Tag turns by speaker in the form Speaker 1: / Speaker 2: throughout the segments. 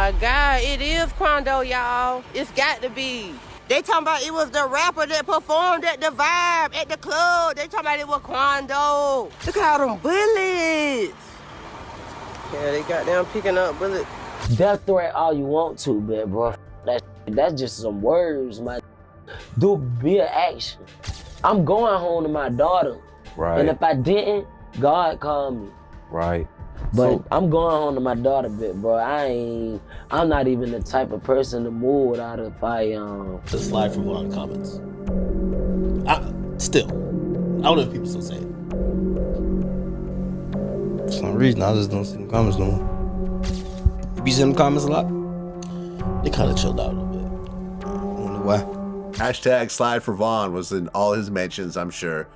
Speaker 1: my God, it is Quando, y'all. It's got to be. They talking about it was the rapper that performed at the Vibe at the club. They talking about it was Quando. Look at all them bullets. Yeah, they got them picking up bullets.
Speaker 2: Death threat all you want to, man, bro. That's just some words, man. Do be an action. I'm going home to my daughter.
Speaker 3: Right.
Speaker 2: And if I didn't, God called me.
Speaker 3: Right.
Speaker 2: But I'm going home to my daughter, bro. I'm not even the type of person to move without a firearm.
Speaker 4: The slide from one comments. I don't know if people still say it.
Speaker 5: For some reason, I just don't see them comments no more. You be seeing them comments a lot?
Speaker 4: They kind of chilled out a little bit.
Speaker 5: I wonder why.
Speaker 6: Hashtag slide for Vaughn was in all his mentions, I'm sure.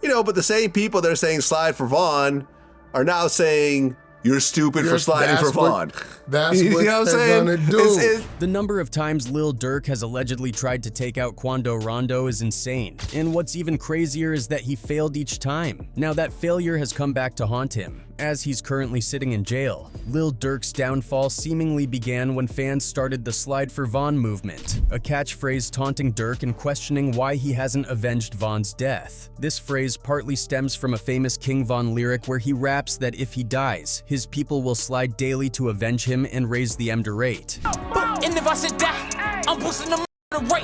Speaker 6: You know, but the same people that are saying slide for Vaughn are now saying you're stupid for sliding for Vaughn.
Speaker 7: That's
Speaker 6: you
Speaker 7: what
Speaker 6: know what
Speaker 7: they're
Speaker 6: I'm
Speaker 7: gonna
Speaker 6: saying?
Speaker 7: do.
Speaker 8: The number of times Lil Durk has allegedly tried to take out Quando Rondo is insane, and what's even crazier is that he failed each time. Now that failure has come back to haunt him, as he's currently sitting in jail. Lil Durk's downfall seemingly began when fans started the Slide for Vaughn movement, a catchphrase taunting Durk and questioning why he hasn't avenged Vaughn's death. This phrase partly stems from a famous King Von lyric where he raps that if he dies, his people will slide daily to avenge him and raise the Emder rate.
Speaker 9: And if I should die, I'm boosting the rate.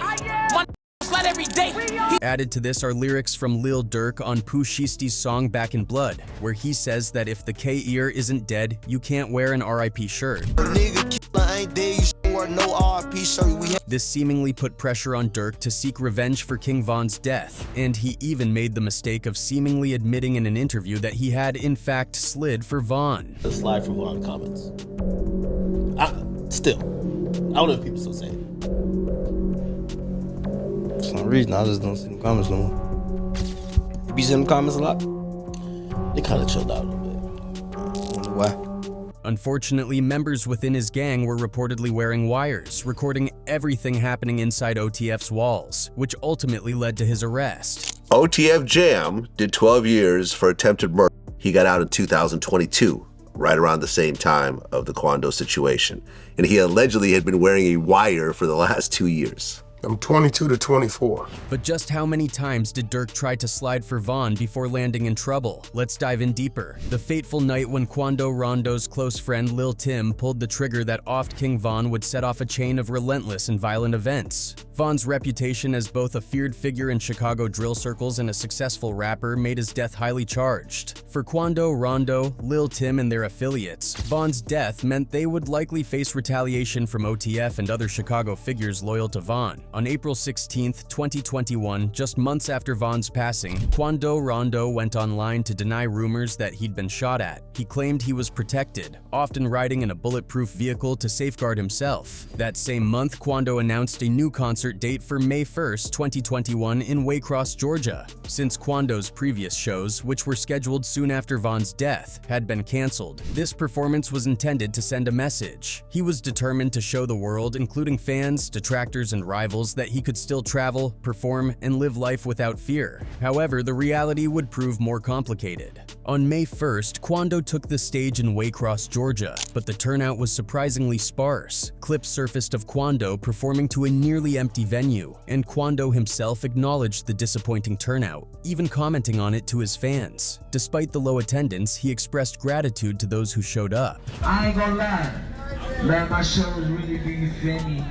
Speaker 9: My slide every day.
Speaker 8: Added to this are lyrics from Lil Durk on Pooh Shiesty's song Back in Blood, where he says that if the K-ear isn't dead, you can't wear an RIP shirt. This seemingly put pressure on Durk to seek revenge for King Von's death, and he even made the mistake of seemingly admitting in an interview that he had in fact slid for Von.
Speaker 4: The slide from one comments. I don't know if people still say it.
Speaker 5: For some reason, I just don't see them comments no more. You be seeing them comments a lot?
Speaker 4: They kind of chilled out a little bit.
Speaker 5: I wonder why.
Speaker 8: Unfortunately, members within his gang were reportedly wearing wires, recording everything happening inside OTF's walls, which ultimately led to his arrest.
Speaker 6: OTF Jam did 12 years for attempted murder. He got out in 2022, right around the same time of the Quando situation. And he allegedly had been wearing a wire for the last 2 years.
Speaker 7: I'm 22 to 24.
Speaker 8: But just how many times did Durk try to slide for Von before landing in trouble? Let's dive in deeper. The fateful night when Quando Rondo's close friend Lil Tim pulled the trigger that offed King Von would set off a chain of relentless and violent events. Von's reputation as both a feared figure in Chicago drill circles and a successful rapper made his death highly charged. For Quando Rondo, Lil Tim, and their affiliates, Von's death meant they would likely face retaliation from OTF and other Chicago figures loyal to Von. On April 16, 2021, just months after Von's passing, Quando Rondo went online to deny rumors that he'd been shot at. He claimed he was protected, often riding in a bulletproof vehicle to safeguard himself. That same month, Quando announced a new concert date for May 1st, 2021 in Waycross, Georgia. Since Quando's previous shows, which were scheduled soon after Von's death, had been canceled, this performance was intended to send a message. He was determined to show the world, including fans, detractors, and rivals, that he could still travel, perform, and live life without fear. However, the reality would prove more complicated. On May 1st, Quando took the stage in Waycross, Georgia, but the turnout was surprisingly sparse. Clips surfaced of Quando performing to a nearly empty venue, and Quando himself acknowledged the disappointing turnout, even commenting on it to his fans. Despite the low attendance, he expressed gratitude to those who showed up.
Speaker 10: I ain't gonna lie, man, my show was really big, you feel me?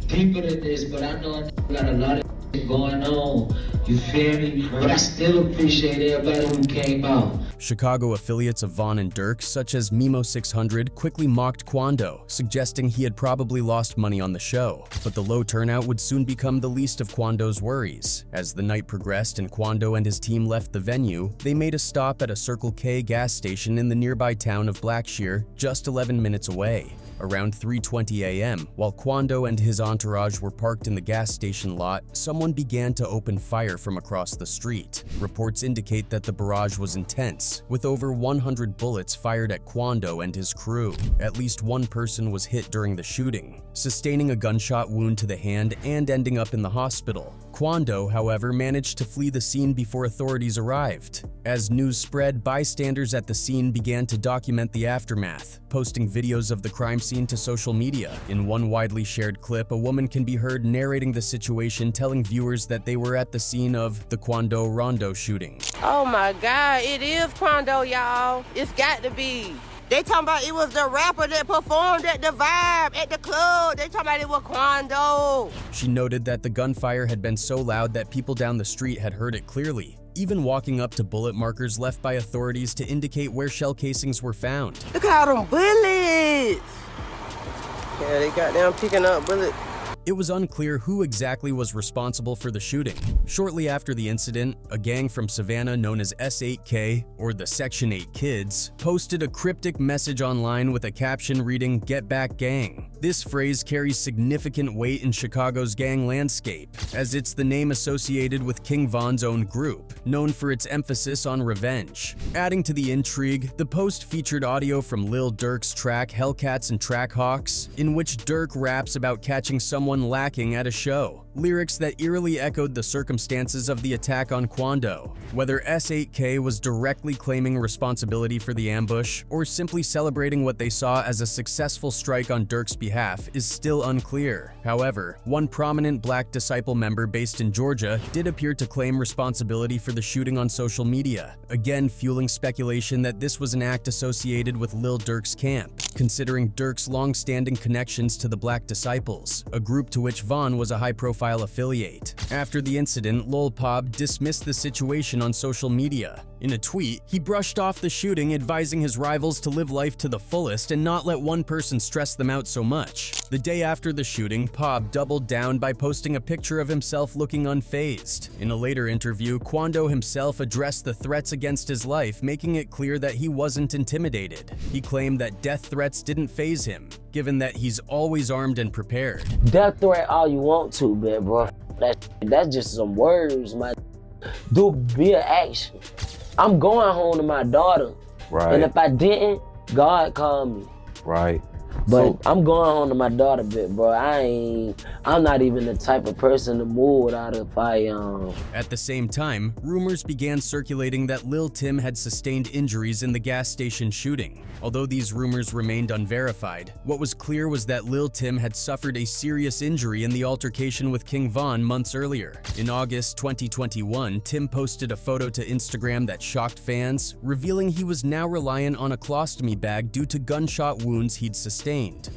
Speaker 10: People at this, but I know I got a lot of shit going on, you feel me? But I still appreciate everybody who came out.
Speaker 8: Chicago affiliates of Von and Durk, such as Mimo600, quickly mocked Quando, suggesting he had probably lost money on the show. But the low turnout would soon become the least of Quando's worries. As the night progressed and Quando and his team left the venue, they made a stop at a Circle K gas station in the nearby town of Blackshear, just 11 minutes away. Around 3:20 a.m., while Quando and his entourage were parked in the gas station lot, someone began to open fire from across the street. Reports indicate that the barrage was intense, with over 100 bullets fired at Quando and his crew. At least one person was hit during the shooting, sustaining a gunshot wound to the hand and ending up in the hospital. Quando, however, managed to flee the scene before authorities arrived. As news spread, bystanders at the scene began to document the aftermath, posting videos of the crime scene to social media. In one widely shared clip, a woman can be heard narrating the situation, telling viewers that they were at the scene of the Quando Rondo shooting.
Speaker 1: Oh my God, it is Quando, y'all. It's got to be. They talking about it was the rapper that performed at the Vibe at the club. They talking about it was Quando.
Speaker 8: She noted that the gunfire had been so loud that people down the street had heard it clearly, even walking up to bullet markers left by authorities to indicate where shell casings were found.
Speaker 1: Look at all them bullets. Yeah, they got them picking up bullets.
Speaker 8: It was unclear who exactly was responsible for the shooting. Shortly after the incident, a gang from Savannah known as S8K, or the Section 8 Kids, posted a cryptic message online with a caption reading, "Get back gang." This phrase carries significant weight in Chicago's gang landscape, as it's the name associated with King Von's own group, known for its emphasis on revenge. Adding to the intrigue, the post featured audio from Lil Durk's track Hellcats and Trackhawks, in which Durk raps about catching someone lacking at a show, lyrics that eerily echoed the circumstances of the attack on Quando. Whether S8K was directly claiming responsibility for the ambush or simply celebrating what they saw as a successful strike on Durk's behalf is still unclear. However, one prominent Black Disciple member based in Georgia did appear to claim responsibility for the shooting on social media, again fueling speculation that this was an act associated with Lil Durk's camp, considering Durk's long-standing connections to the Black Disciples, a group to which Von was a high-profile affiliate. After the incident, Lil Pop dismissed the situation on social media. In a tweet, he brushed off the shooting, advising his rivals to live life to the fullest and not let one person stress them out so much. The day after the shooting, Pop doubled down by posting a picture of himself looking unfazed. In a later interview, Quando himself addressed the threats against his life, making it clear that he wasn't intimidated. He claimed that death threats didn't faze him, given that he's always armed and prepared.
Speaker 2: Death threat all you want to, bro. That's just some words, man. Do be an action. I'm going home to my daughter.
Speaker 3: Right.
Speaker 2: And if I didn't, God called me.
Speaker 3: Right.
Speaker 2: But I'm going home to my daughter, bro. I'm not even the type of person to move without a firearm.
Speaker 8: At the same time, rumors began circulating that Lil Tim had sustained injuries in the gas station shooting. Although these rumors remained unverified, what was clear was that Lil Tim had suffered a serious injury in the altercation with King Von months earlier. In August 2021, Tim posted a photo to Instagram that shocked fans, revealing he was now reliant on a colostomy bag due to gunshot wounds he'd sustained.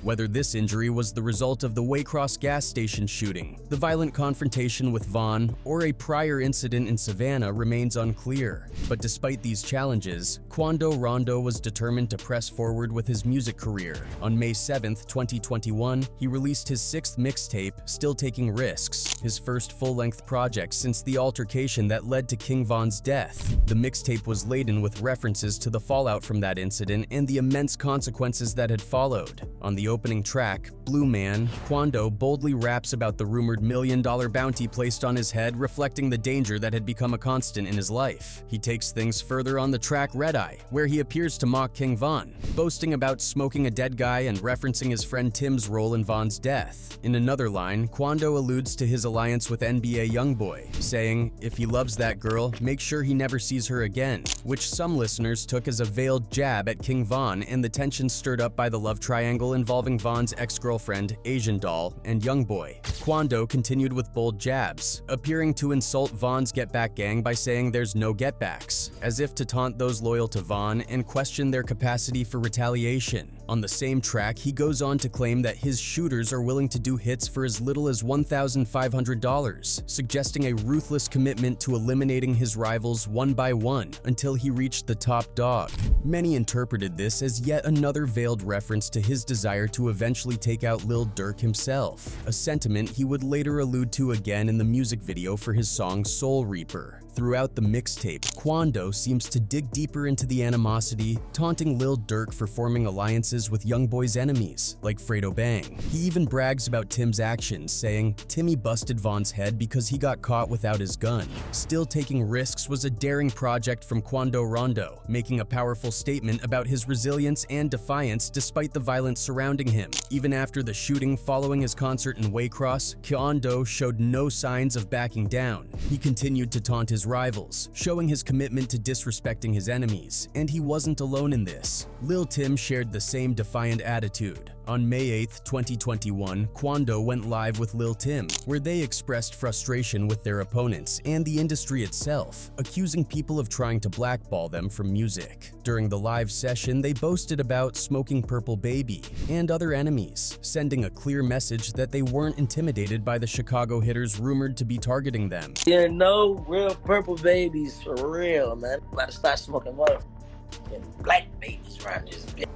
Speaker 8: Whether this injury was the result of the Waycross gas station shooting, the violent confrontation with Von, or a prior incident in Savannah remains unclear. But despite these challenges, Quando Rondo was determined to press forward with his music career. On May 7th, 2021, he released his 6th mixtape, Still Taking Risks, his first full-length project since the altercation that led to King Von's death. The mixtape was laden with references to the fallout from that incident and the immense consequences that had followed. On the opening track, Blue Man, Quando boldly raps about the rumored $1 million bounty placed on his head, reflecting the danger that had become a constant in his life. He takes things further on the track Red Eye, where he appears to mock King Von, boasting about smoking a dead guy and referencing his friend Tim's role in Von's death. In another line, Quando alludes to his alliance with NBA YoungBoy, saying, "If he loves that girl, make sure he never sees her again," which some listeners took as a veiled jab at King Von and the tension stirred up by the love triangle involving Von's ex-girlfriend, Asian Doll, and YoungBoy. Quando continued with bold jabs, appearing to insult Von's Get Back gang by saying there's no get backs, as if to taunt those loyal to Von and question their capacity for retaliation. On the same track, he goes on to claim that his shooters are willing to do hits for as little as $1,500, suggesting a ruthless commitment to eliminating his rivals one by one until he reached the top dog. Many interpreted this as yet another veiled reference to his desire to eventually take out Lil Durk himself, a sentiment he would later allude to again in the music video for his song Soul Reaper. Throughout the mixtape, Quando seems to dig deeper into the animosity, taunting Lil Durk for forming alliances alliances with Youngboy's enemies, like Fredo Bang. He even brags about Tim's actions, saying Timmy busted Von's head because he got caught without his gun. Still taking risks was a daring project from Quando Rondo, making a powerful statement about his resilience and defiance despite the violence surrounding him. Even after the shooting following his concert in Waycross, Quando showed no signs of backing down. He continued to taunt his rivals, showing his commitment to disrespecting his enemies, and he wasn't alone in this. Lil Tim shared the same defiant attitude. On May 8, 2021, Quando went live with Lil Tim, where they expressed frustration with their opponents and the industry itself, accusing people of trying to blackball them from music. During the live session, they boasted about smoking Purple Baby and other enemies, sending a clear message that they weren't intimidated by the Chicago hitters rumored to be targeting them.
Speaker 2: You know, real Purple Babies for real, man. I'm about to start smoking motherfucking black babies around this bitch.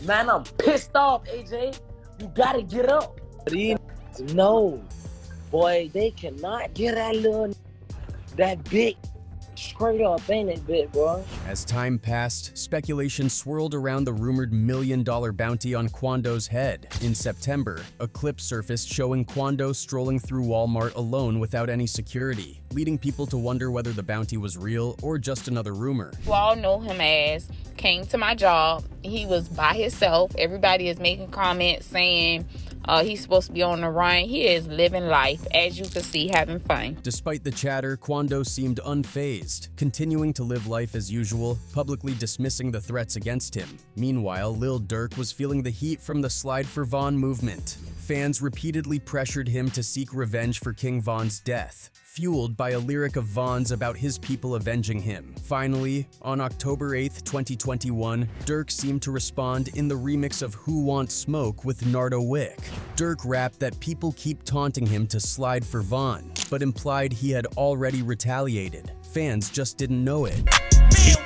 Speaker 2: Man, I'm pissed off, AJ. You gotta get up. No, boy, they cannot get that big straight up, ain't it, bit, bro?
Speaker 8: As time passed, speculation swirled around the rumored $1 million bounty on Quando's head. In September, a clip surfaced showing Quando strolling through Walmart alone without any security, leading people to wonder whether the bounty was real or just another rumor.
Speaker 3: You all know him as came to my job. He was by himself. Everybody is making comments saying he's supposed to be on the run. He is living life, as you can see, having fun.
Speaker 8: Despite the chatter, Quando seemed unfazed, continuing to live life as usual, publicly dismissing the threats against him. Meanwhile, Lil Durk was feeling the heat from the Slide for Von movement. Fans repeatedly pressured him to seek revenge for King Von's death, fueled by a lyric of Von's about his people avenging him. Finally, on October 8, 2021, Durk seemed to respond in the remix of Who Wants Smoke with Nardo Wick. Durk rapped that people keep taunting him to slide for Von, but implied he had already retaliated. Fans just didn't know it.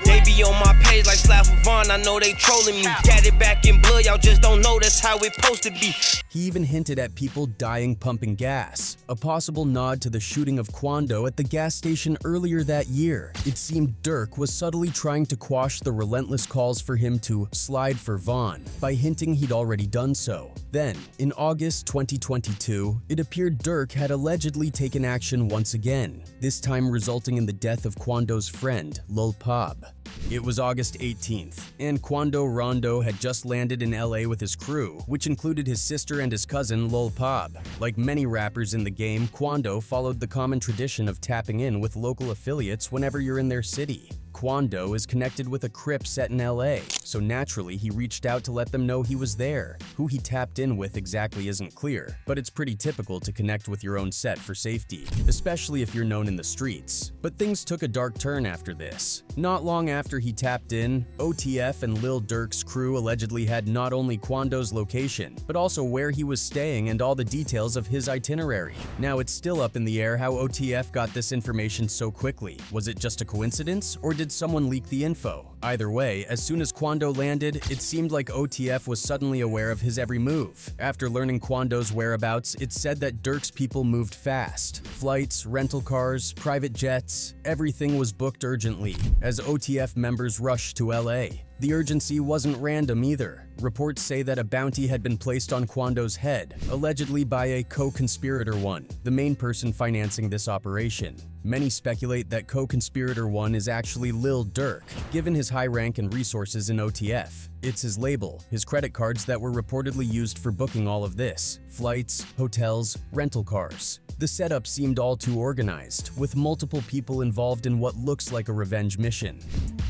Speaker 11: They be on my page like Slap for Von, I know they trolling me. Got it back in blood, y'all just don't know that's how it supposed to be.
Speaker 8: He even hinted at people dying pumping gas, a possible nod to the shooting of Quando at the gas station earlier that year. It seemed Durk was subtly trying to quash the relentless calls for him to slide for Von by hinting he'd already done so. Then, in August 2022, it appeared Durk had allegedly taken action once again, this time resulting in the death of Quando's friend, Lil Pab. It was August 18th, and Quando Rondo had just landed in LA with his crew, which included his sister and his cousin Lil Pab. Like many rappers in the game, Quando followed the common tradition of tapping in with local affiliates whenever you're in their city. Quando is connected with a Crip set in LA, so naturally he reached out to let them know he was there. Who he tapped in with exactly isn't clear, but it's pretty typical to connect with your own set for safety, especially if you're known in the streets. But things took a dark turn after this. Not long after he tapped in, OTF and Lil Durk's crew allegedly had not only Quando's location, but also where he was staying and all the details of his itinerary. Now it's still up in the air how OTF got this information so quickly. Was it just a coincidence, or did someone leak the info? Either way, as soon as Quando landed, it seemed like OTF was suddenly aware of his every move. After learning Quando's whereabouts, it said that Durk's people moved fast. Flights, rental cars, private jets, everything was booked urgently, as OTF members rushed to LA. The urgency wasn't random either. Reports say that a bounty had been placed on Quando's head, allegedly by a co-conspirator one, the main person financing this operation. Many speculate that co-conspirator one is actually Lil Durk, given his high rank and resources in OTF. It's his label, his credit cards that were reportedly used for booking all of this: flights, hotels, rental cars. The setup seemed all too organized, with multiple people involved in what looks like a revenge mission.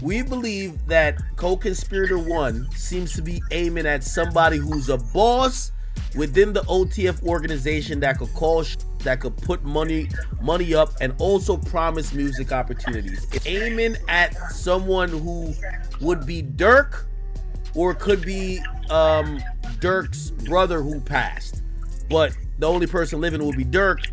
Speaker 4: We believe that co-conspirator one seems to be aiming at somebody who's a boss within the OTF organization that could call that could put money up and also promise music opportunities. Aiming at someone who would be Durk, or could be Durk's brother who passed. But the only person living would be Durk.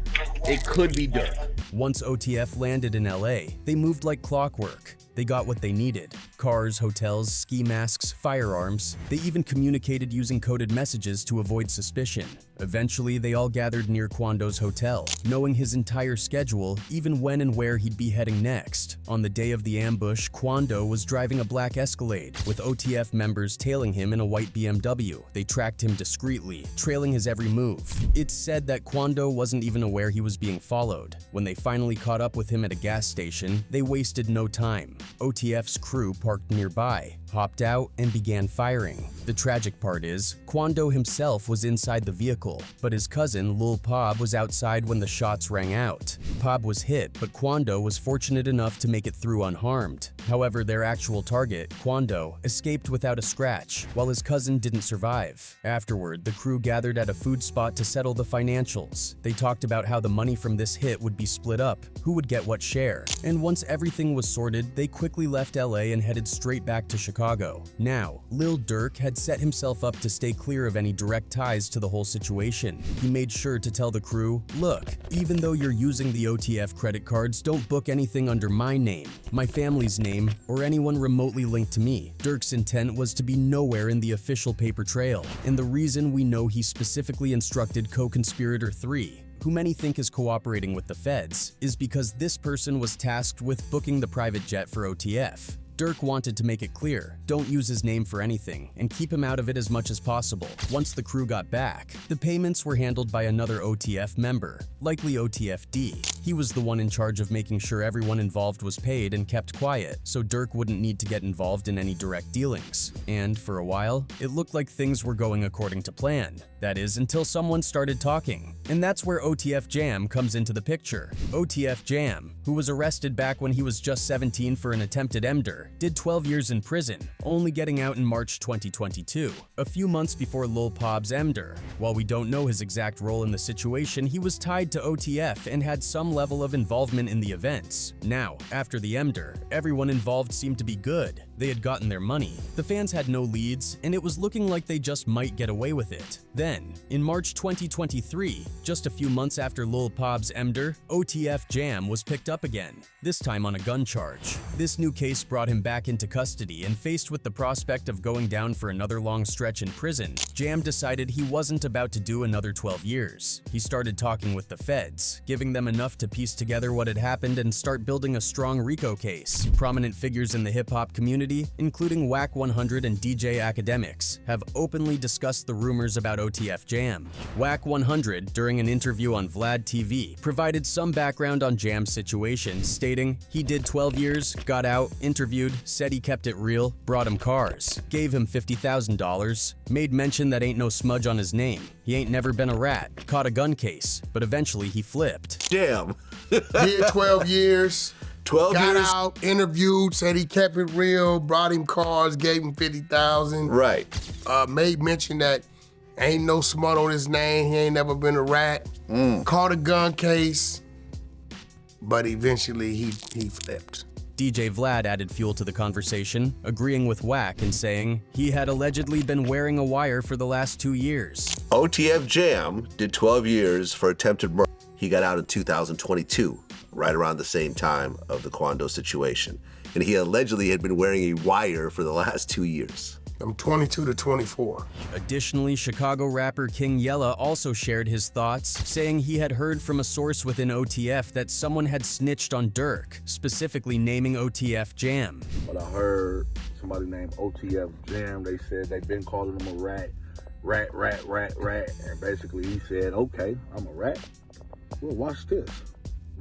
Speaker 4: It could be Durk.
Speaker 8: Once OTF landed in LA, they moved like clockwork. They got what they needed: Cars, hotels, ski masks, firearms. They even communicated using coded messages to avoid suspicion. Eventually, they all gathered near Quando's hotel, knowing his entire schedule, even when and where he'd be heading next. On the day of the ambush, Quando was driving a black Escalade, with OTF members tailing him in a white BMW. They tracked him discreetly, trailing his every move. It's said that Quando wasn't even aware he was being followed. When they finally caught up with him at a gas station, they wasted no time. OTF's crew parked nearby, hopped out, and began firing. The tragic part is, Quando himself was inside the vehicle, but his cousin, Lil Pob, was outside when the shots rang out. Pob was hit, but Quando was fortunate enough to make it through unharmed. However, their actual target, Quando, escaped without a scratch, while his cousin didn't survive. Afterward, the crew gathered at a food spot to settle the financials. They talked about how the money from this hit would be split up, who would get what share. And once everything was sorted, they quickly left LA and headed straight back to Chicago. Now, Lil Durk had set himself up to stay clear of any direct ties to the whole situation. He made sure to tell the crew, look, even though you're using the OTF credit cards, don't book anything under my name, my family's name, or anyone remotely linked to me. Durk's intent was to be nowhere in the official paper trail, and the reason we know he specifically instructed co-conspirator 3, who many think is cooperating with the feds, is because this person was tasked with booking the private jet for OTF. Durk wanted to make it clear, don't use his name for anything, and keep him out of it as much as possible. Once the crew got back, the payments were handled by another OTF member, likely OTFD. He was the one in charge of making sure everyone involved was paid and kept quiet, so Durk wouldn't need to get involved in any direct dealings. And for a while, it looked like things were going according to plan. That is, until someone started talking. And that's where OTF Jam comes into the picture. OTF Jam, who was arrested back when he was just 17 for an attempted MDR, did 12 years in prison, only getting out in March 2022, a few months before Lil Pob's MDR. While we don't know his exact role in the situation, he was tied to OTF and had some level of involvement in the events. Now, after the MDR, everyone involved seemed to be good. They had gotten their money. The fans had no leads, and it was looking like they just might get away with it. Then, in March 2023, just a few months after Lil Pob's MDR, OTF Jam was picked up again, this time on a gun charge. This new case brought him back into custody, and faced with the prospect of going down for another long stretch in prison, Jam decided he wasn't about to do another 12 years. He started talking with the feds, giving them enough to piece together what had happened and start building a strong RICO case. Prominent figures in the hip-hop community, including Whack 100 and DJ Academics, have openly discussed the rumors about OTF Jam. Whack 100, during an interview on Vlad TV, provided some background on Jam's situation, stating, he did 12 years, got out, interviewed, said he kept it real, brought him cars, gave him $50,000, made mention that ain't no smudge on his name, he ain't never been a rat, caught a gun case, but eventually he flipped.
Speaker 6: Damn.
Speaker 7: Did 12 years.
Speaker 6: 12
Speaker 7: got
Speaker 6: years.
Speaker 7: out, interviewed, said he kept it real, brought him cars, gave him $50,000.
Speaker 6: Right.
Speaker 7: Made mention that ain't no smut on his name, he ain't never been a rat. Caught a gun case, but eventually he flipped.
Speaker 8: DJ Vlad added fuel to the conversation, agreeing with Whack and saying he had allegedly been wearing a wire for the last 2 years.
Speaker 6: OTF Jam did 12 years for attempted murder. He got out in 2022, right around the same time of the Quando situation. And he allegedly had been wearing a wire for the last 2 years.
Speaker 7: I'm 22 to 24.
Speaker 8: Additionally, Chicago rapper King Yella also shared his thoughts, saying he had heard from a source within OTF that someone had snitched on Durk, specifically naming OTF Jam.
Speaker 12: But I heard somebody named OTF Jam, they said they've been calling him a rat, and basically he said, okay, I'm a rat. Well, watch this.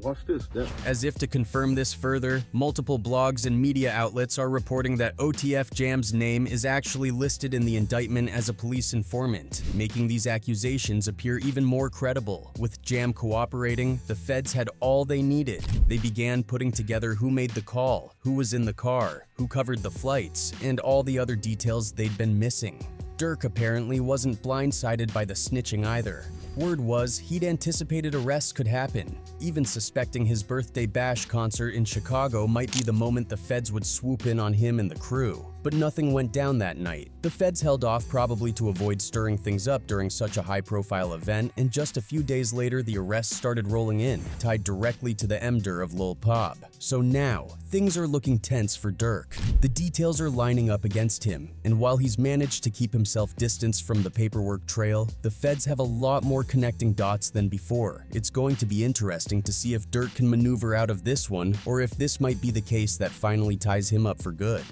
Speaker 12: Watch this, then.
Speaker 8: As if to confirm this further, multiple blogs and media outlets are reporting that OTF Jam's name is actually listed in the indictment as a police informant, making these accusations appear even more credible. With Jam cooperating, the feds had all they needed. They began putting together who made the call, who was in the car, who covered the flights, and all the other details they'd been missing. Durk apparently wasn't blindsided by the snitching either. Word was he'd anticipated arrests could happen, even suspecting his birthday bash concert in Chicago might be the moment the feds would swoop in on him and the crew. but nothing went down that night. The feds held off probably to avoid stirring things up during such a high-profile event, and just a few days later the arrests started rolling in, tied directly to the MDR of Lil Pop. So now, things are looking tense for Durk. The details are lining up against him, and while he's managed to keep himself distanced from the paperwork trail, the feds have a lot more connecting dots than before. It's going to be interesting to see if Durk can maneuver out of this one, or if this might be the case that finally ties him up for good.